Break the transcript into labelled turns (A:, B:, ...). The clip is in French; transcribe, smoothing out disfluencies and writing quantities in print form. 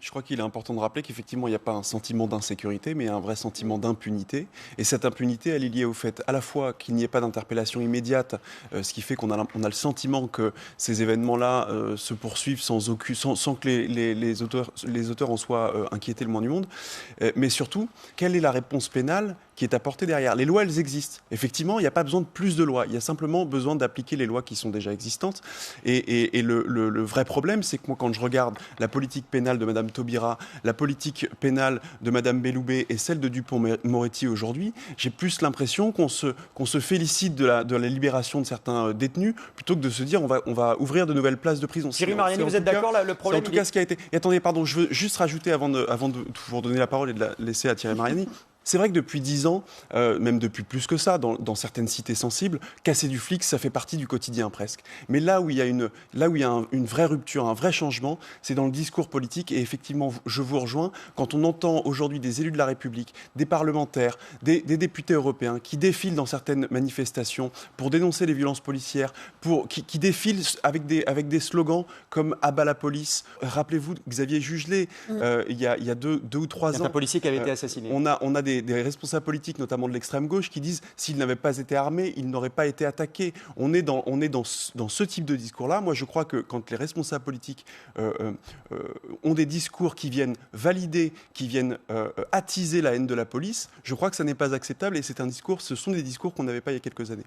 A: Je crois qu'il est important de rappeler qu'effectivement, il n'y a pas un sentiment d'insécurité, mais un vrai sentiment d'impunité. Et cette impunité, elle est liée au fait à la fois qu'il n'y ait pas d'interpellation immédiate, ce qui fait on a le sentiment que ces événements-là se poursuivent sans que les auteurs en soient inquiétés le moins du monde. Mais surtout, quelle est la réponse pénale qui est apportée derrière? Les lois, elles existent. Effectivement, il n'y a pas besoin de plus de lois. Il y a simplement besoin d'appliquer les lois qui sont déjà existantes. Et le vrai problème, c'est que moi, quand je regarde la politique pénale de Mme Taubira, la politique pénale de Mme Belloubet et celle de Dupond-Moretti aujourd'hui, j'ai plus l'impression qu'on se félicite de la libération de certains détenus plutôt que de se dire on va ouvrir de nouvelles places de prison.
B: Thierry Mariani, vous êtes d'accord? Le problème,
A: c'est en tout cas ce qui a été. Et attendez, pardon, je veux juste rajouter avant de vous redonner la parole et de la laisser à Thierry Mariani. C'est vrai que depuis 10 ans, même depuis plus que ça, dans certaines cités sensibles, casser du flic, ça fait partie du quotidien presque. Mais là où il y a une vraie rupture, un vrai changement, c'est dans le discours politique. Et effectivement, je vous rejoins, quand on entend aujourd'hui des élus de la République, des parlementaires, des députés européens qui défilent dans certaines manifestations pour dénoncer les violences policières, qui défilent avec des slogans comme « Abat la police ». Rappelez-vous Xavier Jugelé, il y a deux ou trois ans.
B: C'est un policier qui avait été assassiné.
A: On a des responsables politiques, notamment de l'extrême gauche, qui disent s'il n'avait pas été armé, il n'aurait pas été attaqué. On est dans ce type de discours-là. Moi, je crois que quand les responsables politiques ont des discours qui viennent valider, qui viennent attiser la haine de la police, je crois que ça n'est pas acceptable et ce sont des discours qu'on n'avait pas il y a quelques années.